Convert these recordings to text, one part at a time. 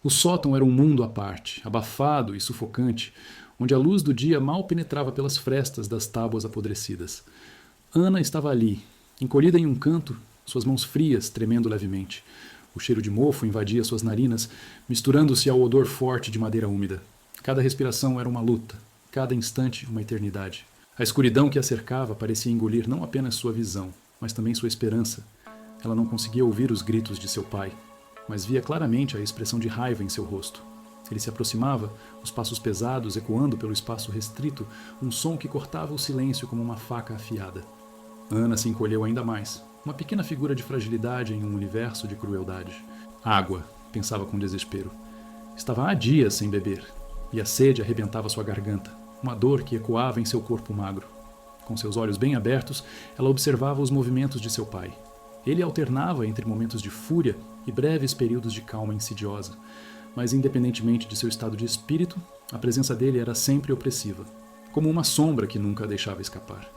O sótão era um mundo à parte, abafado e sufocante, onde a luz do dia mal penetrava pelas frestas das tábuas apodrecidas. Ana estava ali, encolhida em um canto, suas mãos frias tremendo levemente. O cheiro de mofo invadia suas narinas, misturando-se ao odor forte de madeira úmida. Cada respiração era uma luta, cada instante uma eternidade. A escuridão que a cercava parecia engolir não apenas sua visão, mas também sua esperança. Ela não conseguia ouvir os gritos de seu pai, mas via claramente a expressão de raiva em seu rosto. Ele se aproximava, os passos pesados ecoando pelo espaço restrito, um som que cortava o silêncio como uma faca afiada. Ana se encolheu ainda mais, uma pequena figura de fragilidade em um universo de crueldade. Água, pensava com desespero. Estava há dias sem beber, e a sede arrebentava sua garganta, uma dor que ecoava em seu corpo magro. Com seus olhos bem abertos, ela observava os movimentos de seu pai. Ele alternava entre momentos de fúria e breves períodos de calma insidiosa, mas independentemente de seu estado de espírito, a presença dele era sempre opressiva, como uma sombra que nunca a deixava escapar.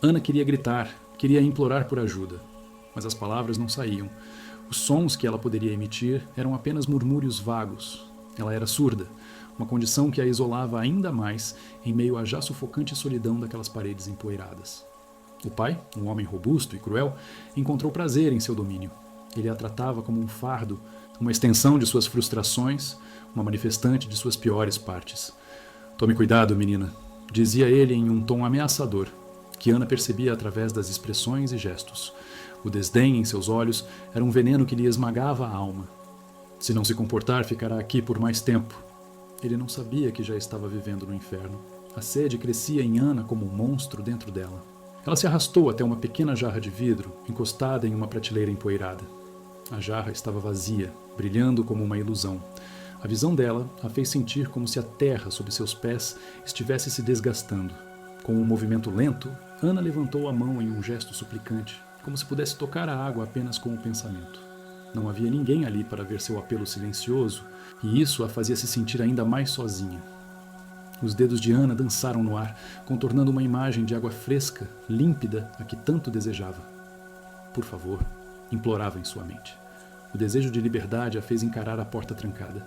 Ana queria gritar, queria implorar por ajuda, mas as palavras não saíam. Os sons que ela poderia emitir eram apenas murmúrios vagos. Ela era surda, uma condição que a isolava ainda mais em meio à já sufocante solidão daquelas paredes empoeiradas. O pai, um homem robusto e cruel, encontrou prazer em seu domínio. Ele a tratava como um fardo, uma extensão de suas frustrações, uma manifestante de suas piores partes. Tome cuidado, menina, dizia ele em um tom ameaçador, que Ana percebia através das expressões e gestos. O desdém em seus olhos era um veneno que lhe esmagava a alma. Se não se comportar, ficará aqui por mais tempo. Ele não sabia que já estava vivendo no inferno. A sede crescia em Ana como um monstro dentro dela. Ela se arrastou até uma pequena jarra de vidro, encostada em uma prateleira empoeirada. A jarra estava vazia, brilhando como uma ilusão. A visão dela a fez sentir como se a terra sob seus pés estivesse se desgastando. Com um movimento lento, Ana levantou a mão em um gesto suplicante, como se pudesse tocar a água apenas com o pensamento. Não havia ninguém ali para ver seu apelo silencioso, e isso a fazia se sentir ainda mais sozinha. Os dedos de Ana dançaram no ar, contornando uma imagem de água fresca, límpida, a que tanto desejava. Por favor, implorava em sua mente. O desejo de liberdade a fez encarar a porta trancada.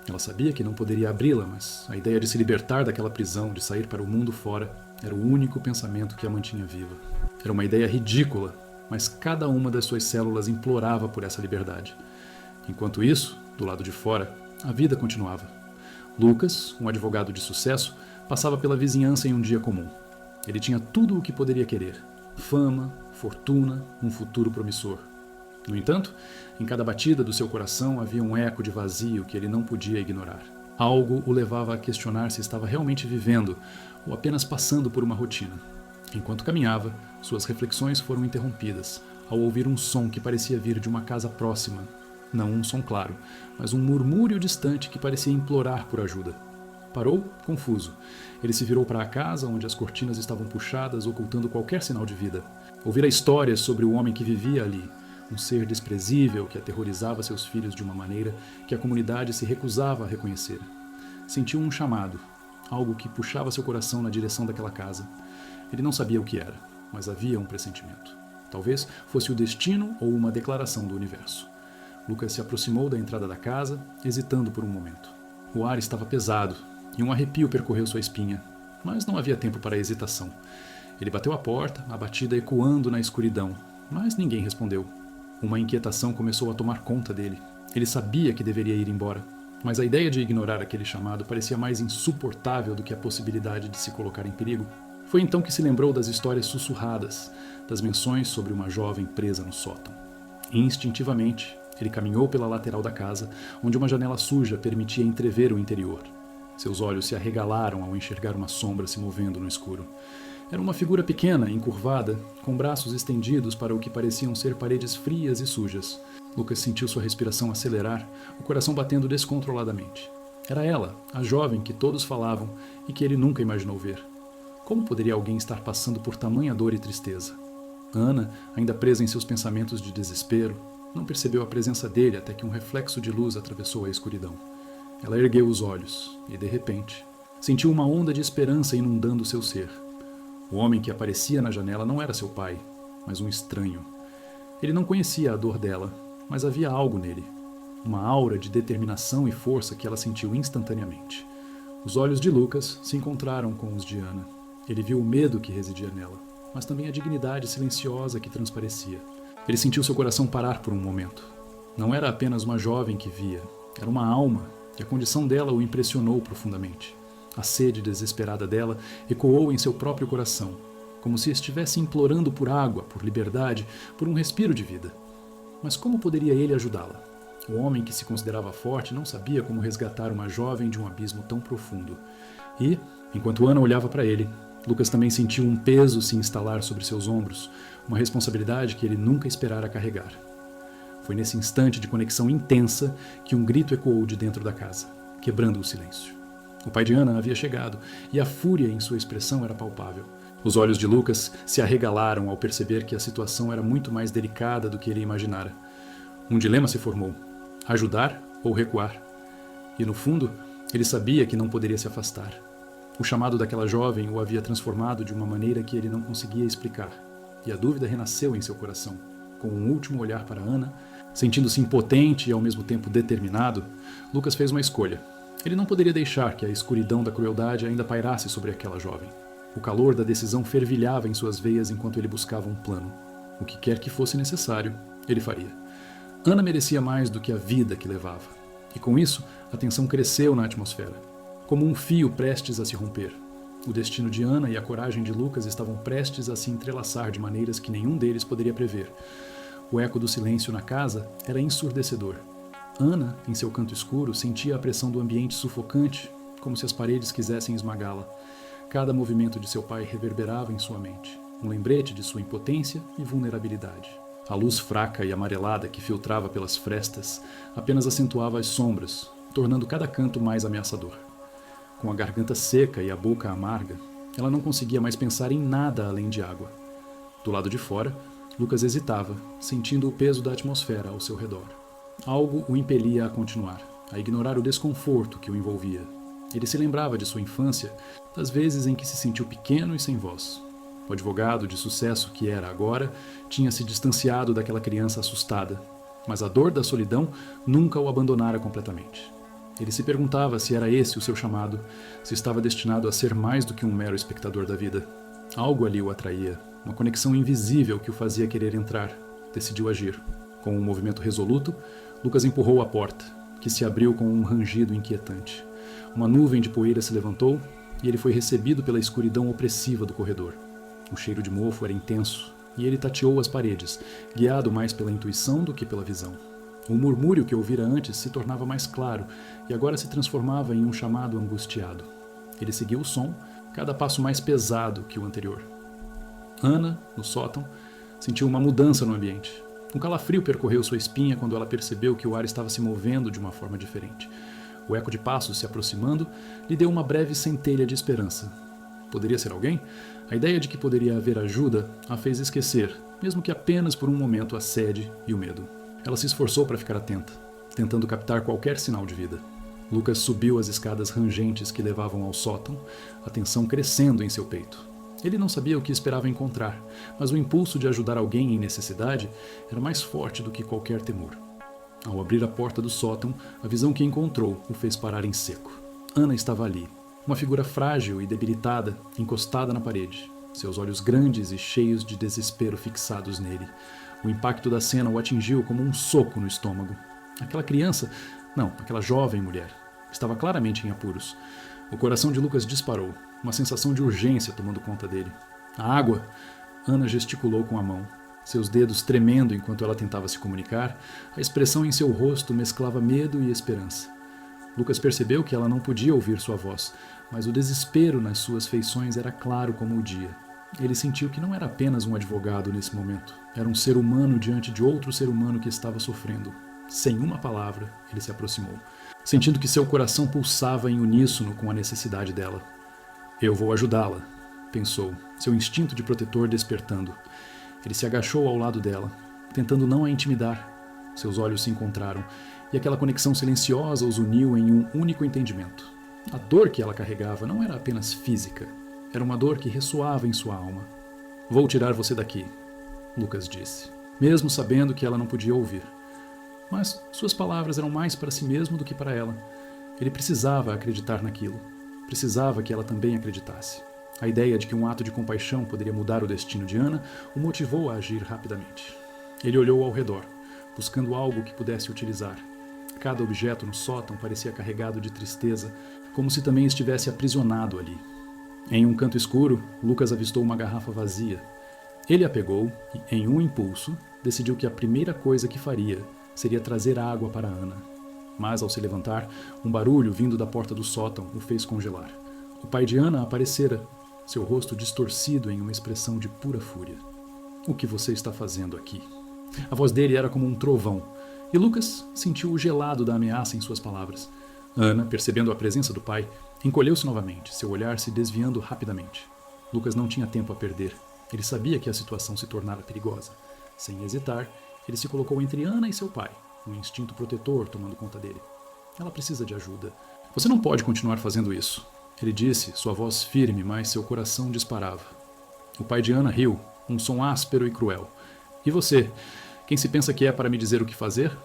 Ela sabia que não poderia abri-la, mas a ideia de se libertar daquela prisão, de sair para o mundo fora, era o único pensamento que a mantinha viva. Era uma ideia ridícula, mas cada uma das suas células implorava por essa liberdade. Enquanto isso, do lado de fora, a vida continuava. Lucas, um advogado de sucesso, passava pela vizinhança em um dia comum. Ele tinha tudo o que poderia querer: fama, fortuna, um futuro promissor. No entanto, em cada batida do seu coração havia um eco de vazio que ele não podia ignorar. Algo o levava a questionar se estava realmente vivendo ou apenas passando por uma rotina. Enquanto caminhava, suas reflexões foram interrompidas ao ouvir um som que parecia vir de uma casa próxima. Não um som claro, mas um murmúrio distante que parecia implorar por ajuda. Parou, confuso. Ele se virou para a casa, onde as cortinas estavam puxadas, ocultando qualquer sinal de vida. Ouvira histórias sobre o homem que vivia ali, um ser desprezível que aterrorizava seus filhos de uma maneira que a comunidade se recusava a reconhecer. Sentiu um chamado, algo que puxava seu coração na direção daquela casa. Ele não sabia o que era, mas havia um pressentimento. Talvez fosse o destino ou uma declaração do universo. Lucas se aproximou da entrada da casa, hesitando por um momento. O ar estava pesado e um arrepio percorreu sua espinha, mas não havia tempo para hesitação. Ele bateu a porta, a batida ecoando na escuridão, mas ninguém respondeu. Uma inquietação começou a tomar conta dele. Ele sabia que deveria ir embora, mas a ideia de ignorar aquele chamado parecia mais insuportável do que a possibilidade de se colocar em perigo. Foi então que se lembrou das histórias sussurradas, das menções sobre uma jovem presa no sótão. Instintivamente, ele caminhou pela lateral da casa, onde uma janela suja permitia entrever o interior. Seus olhos se arregalaram ao enxergar uma sombra se movendo no escuro. Era uma figura pequena, encurvada, com braços estendidos para o que pareciam ser paredes frias e sujas. Lucas sentiu sua respiração acelerar, o coração batendo descontroladamente. Era ela, a jovem que todos falavam e que ele nunca imaginou ver. Como poderia alguém estar passando por tamanha dor e tristeza? Ana, ainda presa em seus pensamentos de desespero, não percebeu a presença dele até que um reflexo de luz atravessou a escuridão. Ela ergueu os olhos e, de repente, sentiu uma onda de esperança inundando seu ser. O homem que aparecia na janela não era seu pai, mas um estranho. Ele não conhecia a dor dela, mas havia algo nele. uma aura de determinação e força que ela sentiu instantaneamente. Os olhos de Lucas se encontraram com os de Ana. Ele viu o medo que residia nela, mas também a dignidade silenciosa que transparecia. Ele sentiu seu coração parar por um momento. Não era apenas uma jovem que via, era uma alma, e a condição dela o impressionou profundamente. A sede desesperada dela ecoou em seu próprio coração, como se estivesse implorando por água, por liberdade, por um respiro de vida. Mas como poderia ele ajudá-la? O homem que se considerava forte não sabia como resgatar uma jovem de um abismo tão profundo. E, enquanto Ana olhava para ele, Lucas também sentiu um peso se instalar sobre seus ombros, uma responsabilidade que ele nunca esperara carregar. Foi nesse instante de conexão intensa que um grito ecoou de dentro da casa, quebrando o silêncio. O pai de Ana havia chegado, e a fúria em sua expressão era palpável. Os olhos de Lucas se arregalaram ao perceber que a situação era muito mais delicada do que ele imaginara. Um dilema se formou: ajudar ou recuar? E no fundo, ele sabia que não poderia se afastar. O chamado daquela jovem o havia transformado de uma maneira que ele não conseguia explicar, e a dúvida renasceu em seu coração. Com um último olhar para Ana, sentindo-se impotente e ao mesmo tempo determinado, Lucas fez uma escolha. Ele não poderia deixar que a escuridão da crueldade ainda pairasse sobre aquela jovem. O calor da decisão fervilhava em suas veias enquanto ele buscava um plano. O que quer que fosse necessário, ele faria. Ana merecia mais do que a vida que levava. E com isso, a tensão cresceu na atmosfera, como um fio prestes a se romper. O destino de Ana e a coragem de Lucas estavam prestes a se entrelaçar de maneiras que nenhum deles poderia prever. O eco do silêncio na casa era ensurdecedor. Ana, em seu canto escuro, sentia a pressão do ambiente sufocante, como se as paredes quisessem esmagá-la. Cada movimento de seu pai reverberava em sua mente, um lembrete de sua impotência e vulnerabilidade. A luz fraca e amarelada que filtrava pelas frestas apenas acentuava as sombras, tornando cada canto mais ameaçador. Com a garganta seca e a boca amarga, ela não conseguia mais pensar em nada além de água. Do lado de fora, Lucas hesitava, sentindo o peso da atmosfera ao seu redor. Algo o impelia a continuar, a ignorar o desconforto que o envolvia. Ele se lembrava de sua infância, das vezes em que se sentiu pequeno e sem voz. O advogado de sucesso que era agora tinha se distanciado daquela criança assustada, mas a dor da solidão nunca o abandonara completamente. Ele se perguntava se era esse o seu chamado, se estava destinado a ser mais do que um mero espectador da vida. Algo ali o atraía, uma conexão invisível que o fazia querer entrar. Decidiu agir. Com um movimento resoluto, Lucas empurrou a porta, que se abriu com um rangido inquietante. Uma nuvem de poeira se levantou e ele foi recebido pela escuridão opressiva do corredor. O cheiro de mofo era intenso e ele tateou as paredes, guiado mais pela intuição do que pela visão. O murmúrio que ouvira antes se tornava mais claro e agora se transformava em um chamado angustiado. Ele seguiu o som, cada passo mais pesado que o anterior. Ana, no sótão, sentiu uma mudança no ambiente. Um calafrio percorreu sua espinha quando ela percebeu que o ar estava se movendo de uma forma diferente. O eco de passos se aproximando lhe deu uma breve centelha de esperança. Poderia ser alguém? A ideia de que poderia haver ajuda a fez esquecer, mesmo que apenas por um momento, a sede e o medo. Ela se esforçou para ficar atenta, tentando captar qualquer sinal de vida. Lucas subiu as escadas rangentes que levavam ao sótão, a tensão crescendo em seu peito. Ele não sabia o que esperava encontrar, mas o impulso de ajudar alguém em necessidade era mais forte do que qualquer temor. Ao abrir a porta do sótão, a visão que encontrou o fez parar em seco. Ana estava ali, uma figura frágil e debilitada, encostada na parede, seus olhos grandes e cheios de desespero fixados nele. O impacto da cena o atingiu como um soco no estômago. Aquela criança, não, aquela jovem mulher, estava claramente em apuros. O coração de Lucas disparou, uma sensação de urgência tomando conta dele. A água! Ana gesticulou com a mão, seus dedos tremendo enquanto ela tentava se comunicar. A expressão em seu rosto mesclava medo e esperança. Lucas percebeu que ela não podia ouvir sua voz, mas o desespero nas suas feições era claro como o dia. Ele sentiu que não era apenas um advogado nesse momento. Era um ser humano diante de outro ser humano que estava sofrendo. Sem uma palavra, ele se aproximou, sentindo que seu coração pulsava em uníssono com a necessidade dela. Eu vou ajudá-la, pensou, seu instinto de protetor despertando. Ele se agachou ao lado dela, tentando não a intimidar. Seus olhos se encontraram, e aquela conexão silenciosa os uniu em um único entendimento. A dor que ela carregava não era apenas física, era uma dor que ressoava em sua alma. Vou tirar você daqui, Lucas disse, mesmo sabendo que ela não podia ouvir. Mas suas palavras eram mais para si mesmo do que para ela. Ele precisava acreditar naquilo. Precisava que ela também acreditasse. A ideia de que um ato de compaixão poderia mudar o destino de Ana o motivou a agir rapidamente. Ele olhou ao redor, buscando algo que pudesse utilizar. Cada objeto no sótão parecia carregado de tristeza, como se também estivesse aprisionado ali. Em um canto escuro, Lucas avistou uma garrafa vazia. Ele a pegou e, em um impulso, decidiu que a primeira coisa que faria seria trazer água para Ana. Mas, ao se levantar, um barulho vindo da porta do sótão o fez congelar. O pai de Ana aparecera, seu rosto distorcido em uma expressão de pura fúria. "O que você está fazendo aqui?" A voz dele era como um trovão, e Lucas sentiu o gelado da ameaça em suas palavras. Ana, percebendo a presença do pai, encolheu-se novamente, seu olhar se desviando rapidamente. Lucas não tinha tempo a perder. Ele sabia que a situação se tornara perigosa. Sem hesitar, ele se colocou entre Ana e seu pai, um instinto protetor tomando conta dele. "Ela precisa de ajuda. Você não pode continuar fazendo isso", ele disse, sua voz firme, mas seu coração disparava. O pai de Ana riu, um som áspero e cruel. "E você? Quem se pensa que é para me dizer o que fazer?"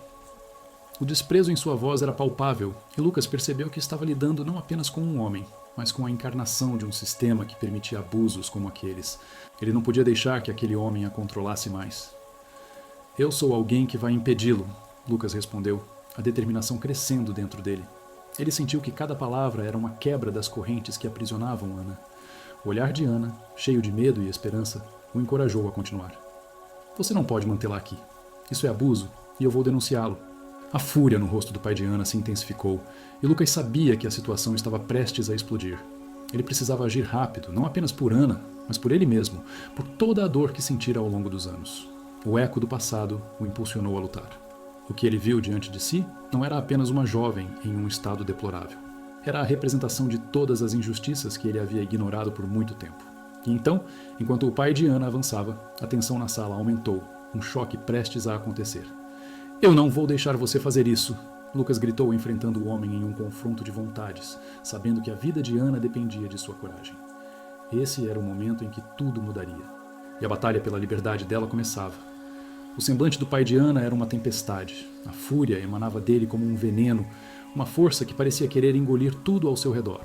O desprezo em sua voz era palpável, e Lucas percebeu que estava lidando não apenas com um homem, mas com a encarnação de um sistema que permitia abusos como aqueles. Ele não podia deixar que aquele homem a controlasse mais. "Eu sou alguém que vai impedi-lo", Lucas respondeu, a determinação crescendo dentro dele. Ele sentiu que cada palavra era uma quebra das correntes que aprisionavam Ana. O olhar de Ana, cheio de medo e esperança, o encorajou a continuar. "Você não pode mantê-la aqui. Isso é abuso, e eu vou denunciá-lo." A fúria no rosto do pai de Ana se intensificou, e Lucas sabia que a situação estava prestes a explodir. Ele precisava agir rápido, não apenas por Ana, mas por ele mesmo, por toda a dor que sentira ao longo dos anos. O eco do passado o impulsionou a lutar. O que ele viu diante de si não era apenas uma jovem em um estado deplorável. Era a representação de todas as injustiças que ele havia ignorado por muito tempo. E então, enquanto o pai de Ana avançava, a tensão na sala aumentou, um choque prestes a acontecer. "Eu não vou deixar você fazer isso", Lucas gritou, enfrentando o homem em um confronto de vontades, sabendo que a vida de Ana dependia de sua coragem. Esse era o momento em que tudo mudaria. E a batalha pela liberdade dela começava. O semblante do pai de Ana era uma tempestade. A fúria emanava dele como um veneno, uma força que parecia querer engolir tudo ao seu redor.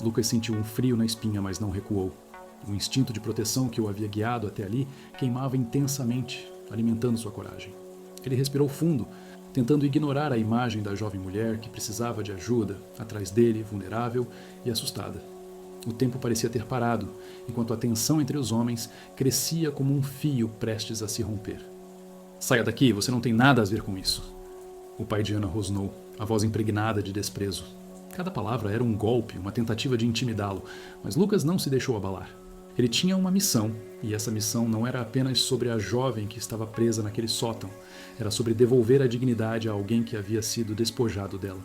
Lucas sentiu um frio na espinha, mas não recuou. O instinto de proteção que o havia guiado até ali queimava intensamente, alimentando sua coragem. Ele respirou fundo, tentando ignorar a imagem da jovem mulher que precisava de ajuda, atrás dele, vulnerável e assustada. O tempo parecia ter parado, enquanto a tensão entre os homens crescia como um fio prestes a se romper. "Saia daqui, você não tem nada a ver com isso." O pai de Ana rosnou, a voz impregnada de desprezo. Cada palavra era um golpe, uma tentativa de intimidá-lo, mas Lucas não se deixou abalar. Ele tinha uma missão, e essa missão não era apenas sobre a jovem que estava presa naquele sótão, era sobre devolver a dignidade a alguém que havia sido despojado dela.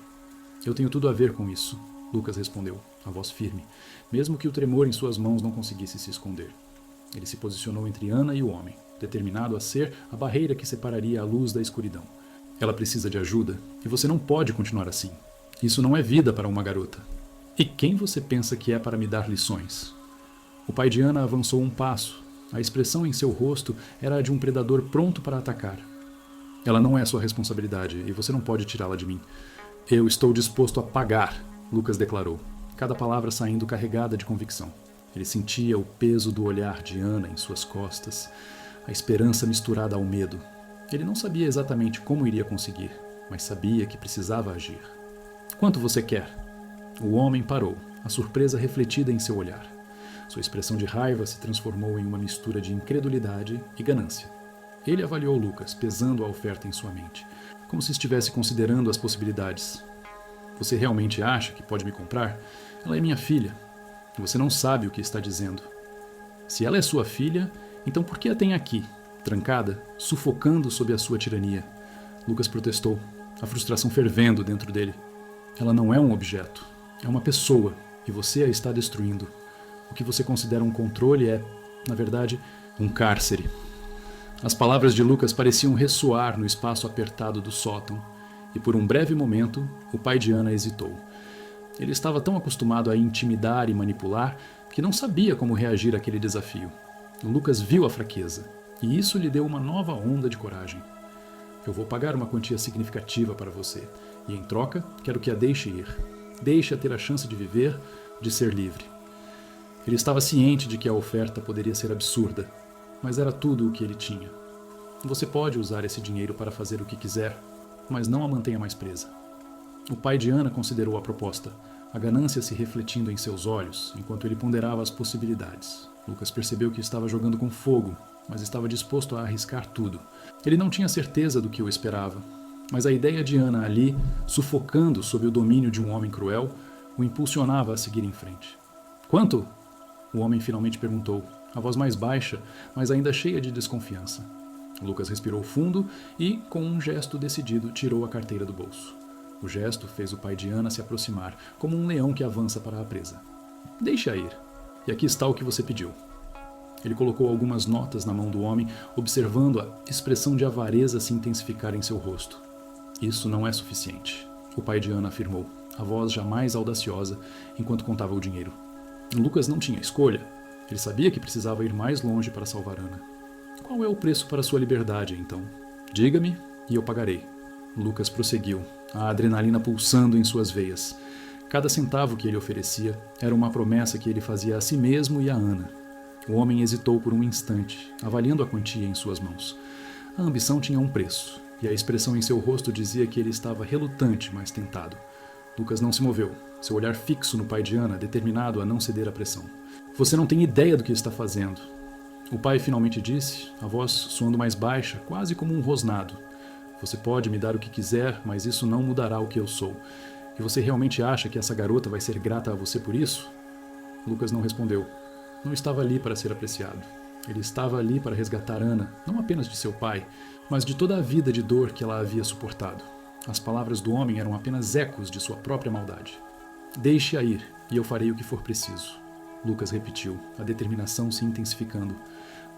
"Eu tenho tudo a ver com isso", Lucas respondeu, a voz firme, mesmo que o tremor em suas mãos não conseguisse se esconder. Ele se posicionou entre Ana e o homem, determinado a ser a barreira que separaria a luz da escuridão. "Ela precisa de ajuda, e você não pode continuar assim. Isso não é vida para uma garota. E quem você pensa que é para me dar lições?" O pai de Ana avançou um passo. A expressão em seu rosto era a de um predador pronto para atacar. "Ela não é sua responsabilidade, e você não pode tirá-la de mim." "Eu estou disposto a pagar", Lucas declarou, cada palavra saindo carregada de convicção. Ele sentia o peso do olhar de Ana em suas costas, a esperança misturada ao medo. Ele não sabia exatamente como iria conseguir, mas sabia que precisava agir. "Quanto você quer?" O homem parou, a surpresa refletida em seu olhar. Sua expressão de raiva se transformou em uma mistura de incredulidade e ganância. Ele avaliou Lucas, pesando a oferta em sua mente, como se estivesse considerando as possibilidades. "Você realmente acha que pode me comprar? Ela é minha filha. Você não sabe o que está dizendo. Se ela é sua filha, então por que a tem aqui, trancada, sufocando sob a sua tirania?" Lucas protestou, a frustração fervendo dentro dele. "Ela não é um objeto, é uma pessoa, e você a está destruindo. O que você considera um controle é, na verdade, um cárcere." As palavras de Lucas pareciam ressoar no espaço apertado do sótão, e por um breve momento, o pai de Ana hesitou. Ele estava tão acostumado a intimidar e manipular que não sabia como reagir àquele desafio. Lucas viu a fraqueza, e isso lhe deu uma nova onda de coragem. Eu vou pagar uma quantia significativa para você, e em troca, quero que a deixe ir. Deixe-a ter a chance de viver, de ser livre. Ele estava ciente de que a oferta poderia ser absurda, mas era tudo o que ele tinha. Você pode usar esse dinheiro para fazer o que quiser, mas não a mantenha mais presa. O pai de Ana considerou a proposta, a ganância se refletindo em seus olhos enquanto ele ponderava as possibilidades. Lucas percebeu que estava jogando com fogo, mas estava disposto a arriscar tudo. Ele não tinha certeza do que o esperava, mas a ideia de Ana ali, sufocando sob o domínio de um homem cruel, o impulsionava a seguir em frente. Quanto? O homem finalmente perguntou, a voz mais baixa, mas ainda cheia de desconfiança. Lucas respirou fundo e, com um gesto decidido, tirou a carteira do bolso. O gesto fez o pai de Ana se aproximar, como um leão que avança para a presa. Deixa ir. E aqui está o que você pediu. Ele colocou algumas notas na mão do homem, observando a expressão de avareza se intensificar em seu rosto. Isso não é suficiente, o pai de Ana afirmou, a voz jamais audaciosa, enquanto contava o dinheiro. Lucas não tinha escolha. Ele sabia que precisava ir mais longe para salvar Ana. Qual é o preço para sua liberdade, então? Diga-me e eu pagarei. Lucas prosseguiu, a adrenalina pulsando em suas veias. Cada centavo que ele oferecia era uma promessa que ele fazia a si mesmo e a Ana. O homem hesitou por um instante, avaliando a quantia em suas mãos. A ambição tinha um preço, e a expressão em seu rosto dizia que ele estava relutante, mas tentado. Lucas não se moveu, seu olhar fixo no pai de Ana, determinado a não ceder à pressão. Você não tem ideia do que está fazendo. O pai finalmente disse, a voz soando mais baixa, quase como um rosnado. Você pode me dar o que quiser, mas isso não mudará o que eu sou. E você realmente acha que essa garota vai ser grata a você por isso? Lucas não respondeu. Não estava ali para ser apreciado. Ele estava ali para resgatar Ana, não apenas de seu pai, mas de toda a vida de dor que ela havia suportado. As palavras do homem eram apenas ecos de sua própria maldade. Deixe-a ir, e eu farei o que for preciso. Lucas repetiu, a determinação se intensificando.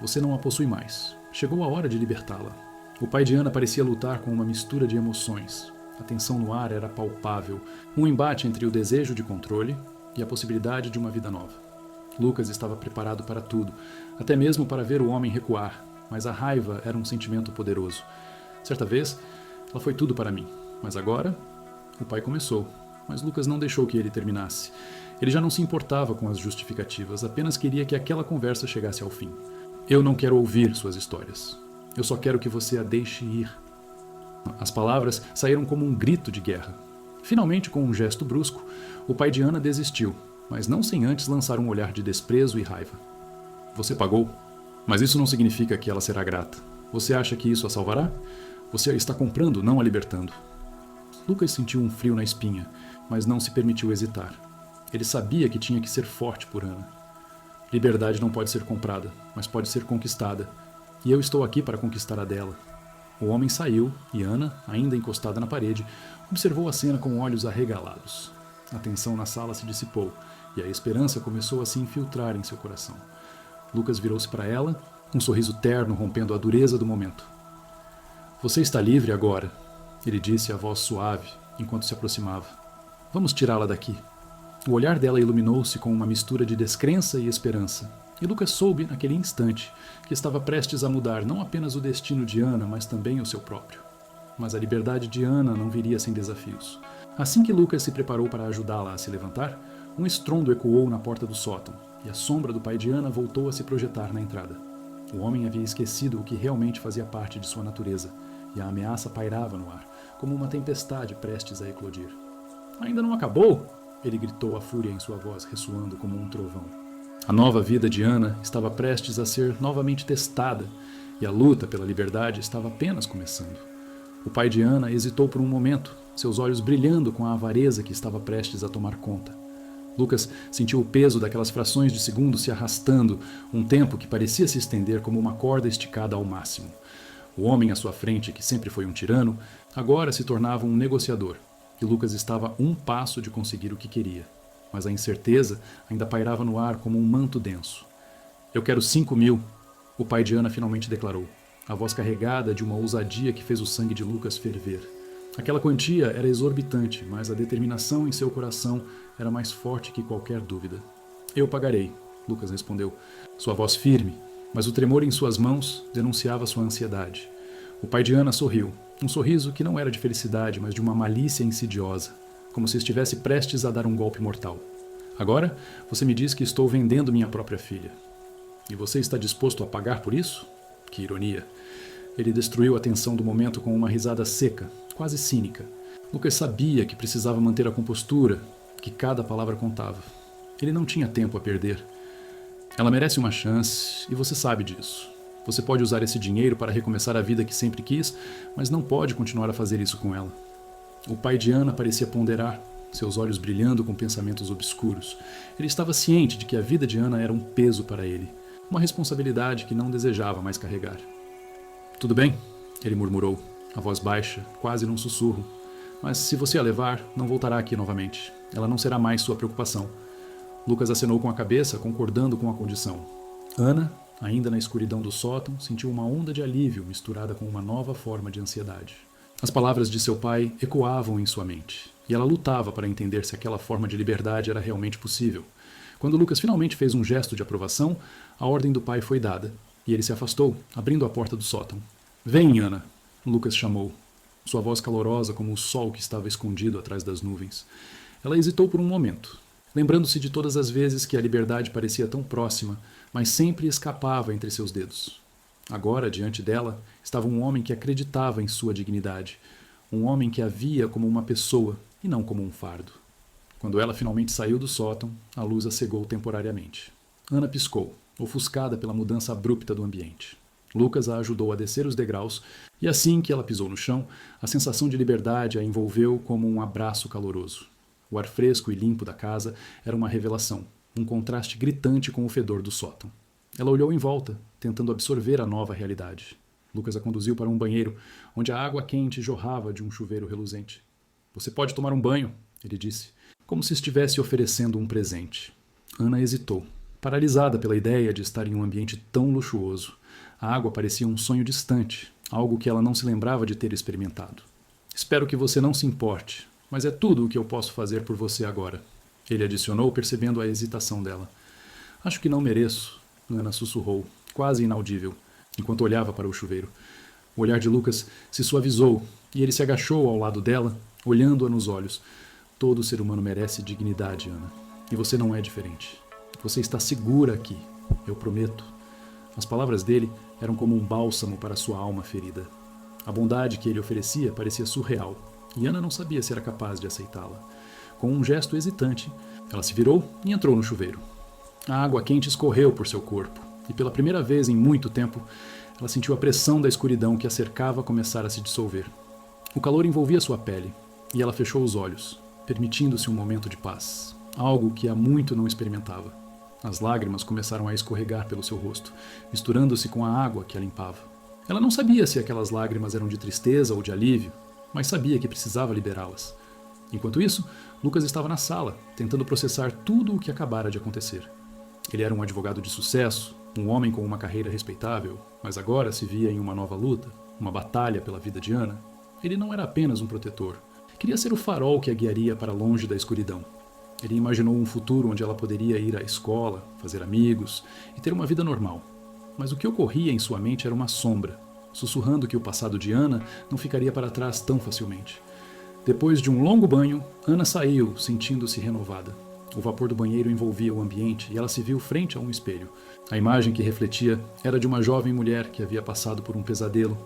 Você não a possui mais. Chegou a hora de libertá-la. O pai de Ana parecia lutar com uma mistura de emoções. A tensão no ar era palpável, um embate entre o desejo de controle e a possibilidade de uma vida nova. Lucas estava preparado para tudo, até mesmo para ver o homem recuar, mas a raiva era um sentimento poderoso. Certa vez, ela foi tudo para mim, mas agora, o pai começou, mas Lucas não deixou que ele terminasse. Ele já não se importava com as justificativas, apenas queria que aquela conversa chegasse ao fim. Eu não quero ouvir suas histórias. Eu só quero que você a deixe ir. As palavras saíram como um grito de guerra. Finalmente, com um gesto brusco, o pai de Ana desistiu, mas não sem antes lançar um olhar de desprezo e raiva. Você pagou, mas isso não significa que ela será grata. Você acha que isso a salvará? Você a está comprando, não a libertando. Lucas sentiu um frio na espinha, mas não se permitiu hesitar. Ele sabia que tinha que ser forte por Ana. Liberdade não pode ser comprada, mas pode ser conquistada. E eu estou aqui para conquistar a dela. O homem saiu e Ana, ainda encostada na parede, observou a cena com olhos arregalados. A tensão na sala se dissipou e a esperança começou a se infiltrar em seu coração. Lucas virou-se para ela, um sorriso terno rompendo a dureza do momento. Você está livre agora, ele disse a voz suave, enquanto se aproximava. Vamos tirá-la daqui. O olhar dela iluminou-se com uma mistura de descrença e esperança. E Lucas soube, naquele instante, que estava prestes a mudar não apenas o destino de Ana, mas também o seu próprio. Mas a liberdade de Ana não viria sem desafios. Assim que Lucas se preparou para ajudá-la a se levantar, um estrondo ecoou na porta do sótão, e a sombra do pai de Ana voltou a se projetar na entrada. O homem havia esquecido o que realmente fazia parte de sua natureza, e a ameaça pairava no ar, como uma tempestade prestes a eclodir. Ainda não acabou? Ele gritou, a fúria em sua voz ressoando como um trovão. A nova vida de Ana estava prestes a ser novamente testada, e a luta pela liberdade estava apenas começando. O pai de Ana hesitou por um momento, seus olhos brilhando com a avareza que estava prestes a tomar conta. Lucas sentiu o peso daquelas frações de segundo se arrastando, um tempo que parecia se estender como uma corda esticada ao máximo. O homem à sua frente, que sempre foi um tirano, agora se tornava um negociador, e Lucas estava a um passo de conseguir o que queria. Mas a incerteza ainda pairava no ar como um manto denso. Eu quero 5.000, o pai de Ana finalmente declarou, a voz carregada de uma ousadia que fez o sangue de Lucas ferver. Aquela quantia era exorbitante, mas a determinação em seu coração era mais forte que qualquer dúvida. Eu pagarei, Lucas respondeu, sua voz firme, mas o tremor em suas mãos denunciava sua ansiedade. O pai de Ana sorriu, Um sorriso que não era de felicidade, mas de uma malícia insidiosa, como se estivesse prestes a dar um golpe mortal. Agora, você me diz que estou vendendo minha própria filha. E você está disposto a pagar por isso? Que ironia. Ele destruiu a tensão do momento com uma risada seca, quase cínica. Lucas sabia que precisava manter a compostura, que cada palavra contava. Ele não tinha tempo a perder. Ela merece uma chance, e você sabe disso. Você pode usar esse dinheiro para recomeçar a vida que sempre quis, mas não pode continuar a fazer isso com ela. O pai de Ana parecia ponderar, seus olhos brilhando com pensamentos obscuros. Ele estava ciente de que a vida de Ana era um peso para ele, uma responsabilidade que não desejava mais carregar. Tudo bem, ele murmurou, a voz baixa, quase num sussurro. Mas se você a levar, não voltará aqui novamente. Ela não será mais sua preocupação. Lucas acenou com a cabeça, concordando com a condição. Ana, ainda na escuridão do sótão, sentiu uma onda de alívio misturada com uma nova forma de ansiedade. As palavras de seu pai ecoavam em sua mente, e ela lutava para entender se aquela forma de liberdade era realmente possível. Quando Lucas finalmente fez um gesto de aprovação, a ordem do pai foi dada, e ele se afastou, abrindo a porta do sótão. Vem, Ana! Lucas chamou, sua voz calorosa como o sol que estava escondido atrás das nuvens. Ela hesitou por um momento, lembrando-se de todas as vezes que a liberdade parecia tão próxima, mas sempre escapava entre seus dedos. Agora, diante dela, estava um homem que acreditava em sua dignidade, um homem que a via como uma pessoa e não como um fardo. Quando ela finalmente saiu do sótão, a luz a cegou temporariamente. Ana piscou, ofuscada pela mudança abrupta do ambiente. Lucas a ajudou a descer os degraus, e assim que ela pisou no chão, a sensação de liberdade a envolveu como um abraço caloroso. O ar fresco e limpo da casa era uma revelação, um contraste gritante com o fedor do sótão. Ela olhou em volta, tentando absorver a nova realidade. Lucas a conduziu para um banheiro, onde a água quente jorrava de um chuveiro reluzente. Você pode tomar um banho, ele disse, como se estivesse oferecendo um presente. Ana hesitou, paralisada pela ideia de estar em um ambiente tão luxuoso. A água parecia um sonho distante, algo que ela não se lembrava de ter experimentado. Espero que você não se importe, mas é tudo o que eu posso fazer por você agora. Ele adicionou, percebendo a hesitação dela. Acho que não mereço, Ana sussurrou, quase inaudível, enquanto olhava para o chuveiro. O olhar de Lucas se suavizou e ele se agachou ao lado dela, olhando-a nos olhos. Todo ser humano merece dignidade, Ana. E você não é diferente. Você está segura aqui, eu prometo. As palavras dele eram como um bálsamo para sua alma ferida. A bondade que ele oferecia parecia surreal, e Ana não sabia se era capaz de aceitá-la. Com um gesto hesitante, ela se virou e entrou no chuveiro. A água quente escorreu por seu corpo, e pela primeira vez em muito tempo, ela sentiu a pressão da escuridão que a cercava começar a se dissolver. O calor envolvia sua pele, e ela fechou os olhos, permitindo-se um momento de paz, algo que há muito não experimentava. As lágrimas começaram a escorregar pelo seu rosto, misturando-se com a água que a limpava. Ela não sabia se aquelas lágrimas eram de tristeza ou de alívio, mas sabia que precisava liberá-las. Enquanto isso, Lucas estava na sala, tentando processar tudo o que acabara de acontecer. Ele era um advogado de sucesso, um homem com uma carreira respeitável, mas agora se via em uma nova luta, uma batalha pela vida de Ana. Ele não era apenas um protetor. Queria ser o farol que a guiaria para longe da escuridão. Ele imaginou um futuro onde ela poderia ir à escola, fazer amigos e ter uma vida normal. Mas o que ocorria em sua mente era uma sombra, sussurrando que o passado de Ana não ficaria para trás tão facilmente. Depois de um longo banho, Ana saiu, sentindo-se renovada. O vapor do banheiro envolvia o ambiente e ela se viu frente a um espelho. A imagem que refletia era de uma jovem mulher que havia passado por um pesadelo,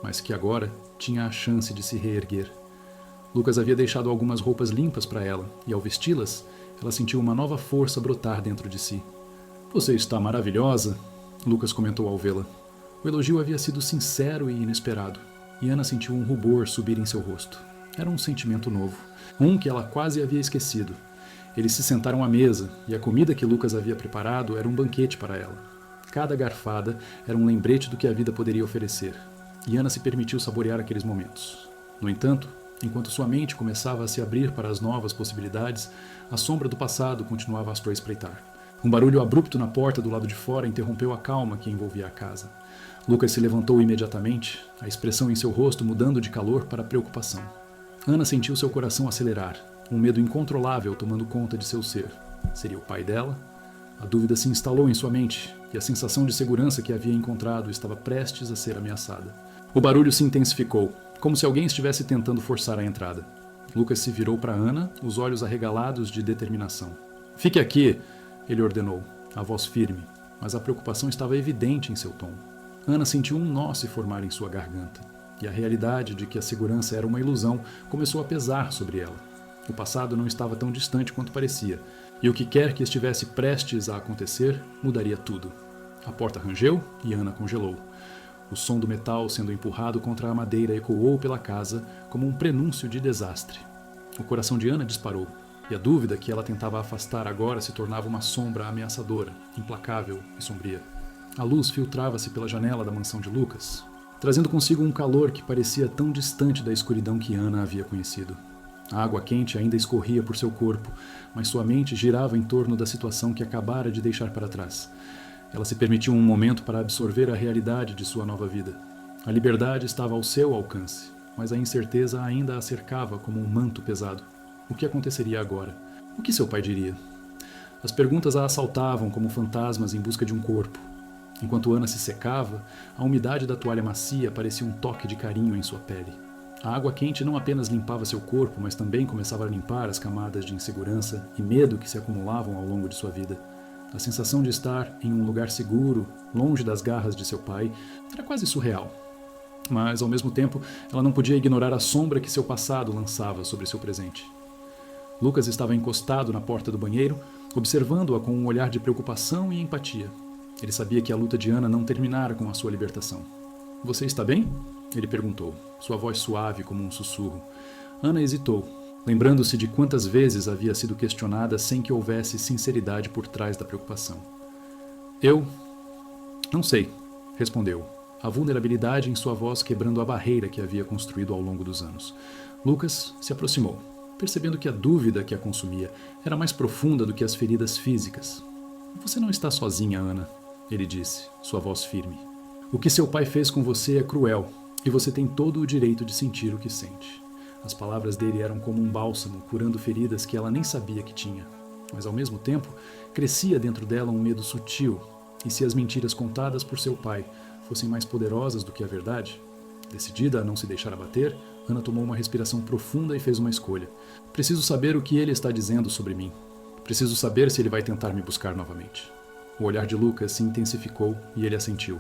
mas que agora tinha a chance de se reerguer. Lucas havia deixado algumas roupas limpas para ela, e ao vesti-las, ela sentiu uma nova força brotar dentro de si. Você está maravilhosa, Lucas comentou ao vê-la. O elogio havia sido sincero e inesperado, e Ana sentiu um rubor subir em seu rosto. Era um sentimento novo, um que ela quase havia esquecido. Eles se sentaram à mesa, e a comida que Lucas havia preparado era um banquete para ela. Cada garfada era um lembrete do que a vida poderia oferecer, e Ana se permitiu saborear aqueles momentos. No entanto, enquanto sua mente começava a se abrir para as novas possibilidades, a sombra do passado continuava a espreitar. Um barulho abrupto na porta do lado de fora interrompeu a calma que envolvia a casa. Lucas se levantou imediatamente, a expressão em seu rosto mudando de calor para preocupação. Ana sentiu seu coração acelerar, um medo incontrolável tomando conta de seu ser. Seria o pai dela? A dúvida se instalou em sua mente, e a sensação de segurança que havia encontrado estava prestes a ser ameaçada. O barulho se intensificou, como se alguém estivesse tentando forçar a entrada. Lucas se virou para Ana, os olhos arregalados de determinação. "Fique aqui", ele ordenou, a voz firme, mas a preocupação estava evidente em seu tom. Ana sentiu um nó se formar em sua garganta, e a realidade de que a segurança era uma ilusão começou a pesar sobre ela. O passado não estava tão distante quanto parecia, e o que quer que estivesse prestes a acontecer mudaria tudo. A porta rangeu e Ana congelou. O som do metal sendo empurrado contra a madeira ecoou pela casa como um prenúncio de desastre. O coração de Ana disparou, e a dúvida que ela tentava afastar agora se tornava uma sombra ameaçadora, implacável e sombria. A luz filtrava-se pela janela da mansão de Lucas, trazendo consigo um calor que parecia tão distante da escuridão que Ana havia conhecido. A água quente ainda escorria por seu corpo, mas sua mente girava em torno da situação que acabara de deixar para trás. Ela se permitiu um momento para absorver a realidade de sua nova vida. A liberdade estava ao seu alcance, mas a incerteza ainda a cercava como um manto pesado. O que aconteceria agora? O que seu pai diria? As perguntas a assaltavam como fantasmas em busca de um corpo. Enquanto Ana se secava, a umidade da toalha macia parecia um toque de carinho em sua pele. A água quente não apenas limpava seu corpo, mas também começava a limpar as camadas de insegurança e medo que se acumulavam ao longo de sua vida. A sensação de estar em um lugar seguro, longe das garras de seu pai, era quase surreal. Mas, ao mesmo tempo, ela não podia ignorar a sombra que seu passado lançava sobre seu presente. Lucas estava encostado na porta do banheiro, observando-a com um olhar de preocupação e empatia. Ele sabia que a luta de Ana não terminara com a sua libertação. "Você está bem?" ele perguntou, sua voz suave como um sussurro. Ana hesitou, lembrando-se de quantas vezes havia sido questionada sem que houvesse sinceridade por trás da preocupação. "Eu não sei", respondeu, a vulnerabilidade em sua voz quebrando a barreira que havia construído ao longo dos anos. Lucas se aproximou, percebendo que a dúvida que a consumia era mais profunda do que as feridas físicas. "Você não está sozinha, Ana", ele disse, sua voz firme. "O que seu pai fez com você é cruel, e você tem todo o direito de sentir o que sente." As palavras dele eram como um bálsamo, curando feridas que ela nem sabia que tinha. Mas, ao mesmo tempo, crescia dentro dela um medo sutil. E se as mentiras contadas por seu pai fossem mais poderosas do que a verdade? Decidida a não se deixar abater, Ana tomou uma respiração profunda e fez uma escolha. "Preciso saber o que ele está dizendo sobre mim. Preciso saber se ele vai tentar me buscar novamente." O olhar de Lucas se intensificou e ele assentiu.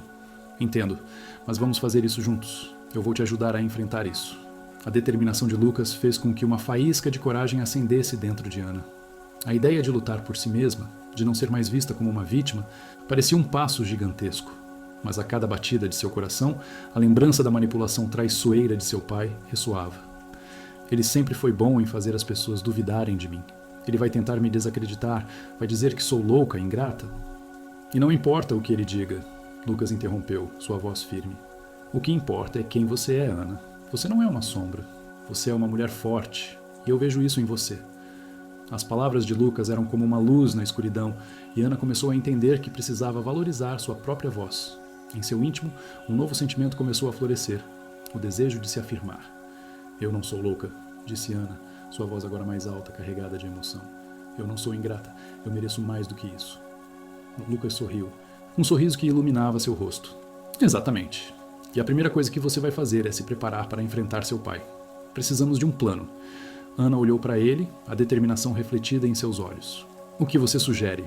"Entendo, mas vamos fazer isso juntos. Eu vou te ajudar a enfrentar isso." A determinação de Lucas fez com que uma faísca de coragem acendesse dentro de Ana. A ideia de lutar por si mesma, de não ser mais vista como uma vítima, parecia um passo gigantesco. Mas a cada batida de seu coração, a lembrança da manipulação traiçoeira de seu pai ressoava. "Ele sempre foi bom em fazer as pessoas duvidarem de mim. Ele vai tentar me desacreditar, vai dizer que sou louca, ingrata." "E não importa o que ele diga", Lucas interrompeu, sua voz firme. "O que importa é quem você é, Ana. Você não é uma sombra. Você é uma mulher forte, e eu vejo isso em você." As palavras de Lucas eram como uma luz na escuridão, e Ana começou a entender que precisava valorizar sua própria voz. Em seu íntimo, um novo sentimento começou a florescer, o desejo de se afirmar. "Eu não sou louca", disse Ana, sua voz agora mais alta, carregada de emoção. "Eu não sou ingrata, eu mereço mais do que isso." Lucas sorriu, um sorriso que iluminava seu rosto. "Exatamente. E a primeira coisa que você vai fazer é se preparar para enfrentar seu pai. Precisamos de um plano." Ana olhou para ele, a determinação refletida em seus olhos. "O que você sugere?"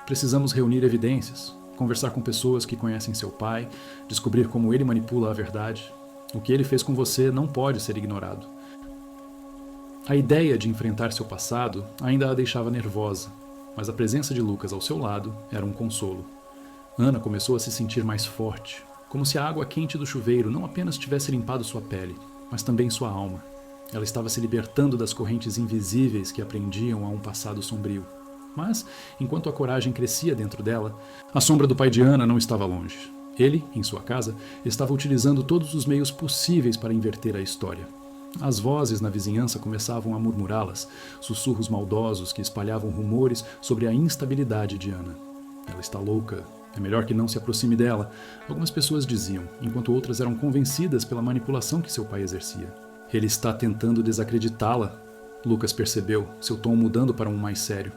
"Precisamos reunir evidências, conversar com pessoas que conhecem seu pai, descobrir como ele manipula a verdade. O que ele fez com você não pode ser ignorado." A ideia de enfrentar seu passado ainda a deixava nervosa, mas a presença de Lucas ao seu lado era um consolo. Ana começou a se sentir mais forte, como se a água quente do chuveiro não apenas tivesse limpado sua pele, mas também sua alma. Ela estava se libertando das correntes invisíveis que a prendiam a um passado sombrio. Mas, enquanto a coragem crescia dentro dela, a sombra do pai de Ana não estava longe. Ele, em sua casa, estava utilizando todos os meios possíveis para inverter a história. As vozes na vizinhança começavam a murmurá-las, sussurros maldosos que espalhavam rumores sobre a instabilidade de Ana. "Ela está louca. É melhor que não se aproxime dela", algumas pessoas diziam, enquanto outras eram convencidas pela manipulação que seu pai exercia. "Ele está tentando desacreditá-la", Lucas percebeu, seu tom mudando para um mais sério.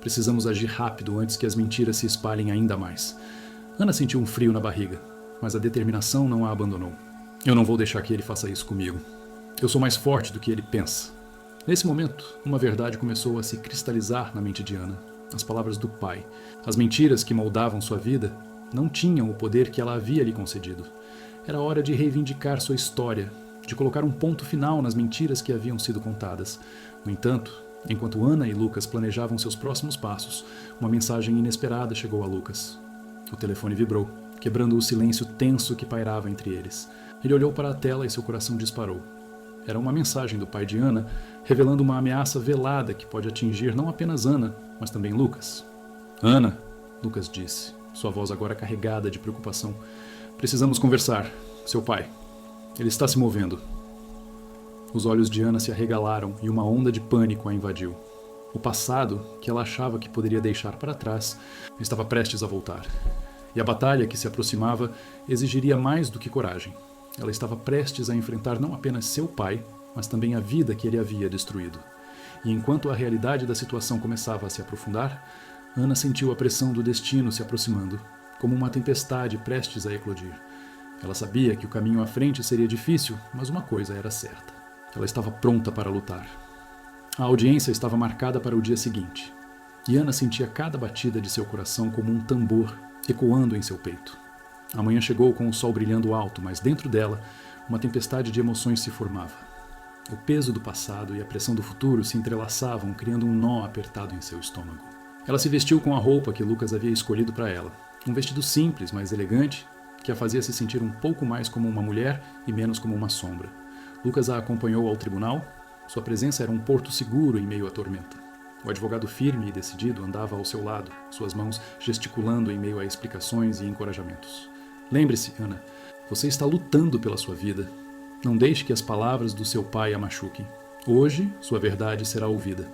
"Precisamos agir rápido antes que as mentiras se espalhem ainda mais." Ana sentiu um frio na barriga, mas a determinação não a abandonou. Eu não vou deixar que ele faça isso comigo. Eu sou mais forte do que ele pensa. Nesse momento, uma verdade começou a se cristalizar na mente de Ana. As palavras do pai, as mentiras que moldavam sua vida, não tinham o poder que ela havia lhe concedido. Era hora de reivindicar sua história, de colocar um ponto final nas mentiras que haviam sido contadas. No entanto, enquanto Ana e Lucas planejavam seus próximos passos, uma mensagem inesperada chegou a Lucas. O telefone vibrou, quebrando o silêncio tenso que pairava entre eles. Ele olhou para a tela e seu coração disparou. Era uma mensagem do pai de Ana, revelando uma ameaça velada que pode atingir não apenas Ana, mas também Lucas. Ana, Lucas disse, sua voz agora carregada de preocupação. Precisamos conversar. Seu pai. Ele está se movendo. Os olhos de Ana se arregalaram e uma onda de pânico a invadiu. O passado, que ela achava que poderia deixar para trás, estava prestes a voltar. E a batalha que se aproximava exigiria mais do que coragem. Ela estava prestes a enfrentar não apenas seu pai, mas também a vida que ele havia destruído. E enquanto a realidade da situação começava a se aprofundar, Ana sentiu a pressão do destino se aproximando, como uma tempestade prestes a eclodir. Ela sabia que o caminho à frente seria difícil, mas uma coisa era certa. Ela estava pronta para lutar. A audiência estava marcada para o dia seguinte, e Ana sentia cada batida de seu coração como um tambor ecoando em seu peito. A manhã chegou com o sol brilhando alto, mas dentro dela, uma tempestade de emoções se formava. O peso do passado e a pressão do futuro se entrelaçavam, criando um nó apertado em seu estômago. Ela se vestiu com a roupa que Lucas havia escolhido para ela. Um vestido simples, mas elegante, que a fazia se sentir um pouco mais como uma mulher e menos como uma sombra. Lucas a acompanhou ao tribunal. Sua presença era um porto seguro em meio à tormenta. O advogado firme e decidido andava ao seu lado, suas mãos gesticulando em meio a explicações e encorajamentos. Lembre-se, Ana, você está lutando pela sua vida. Não deixe que as palavras do seu pai a machuquem. Hoje, sua verdade será ouvida.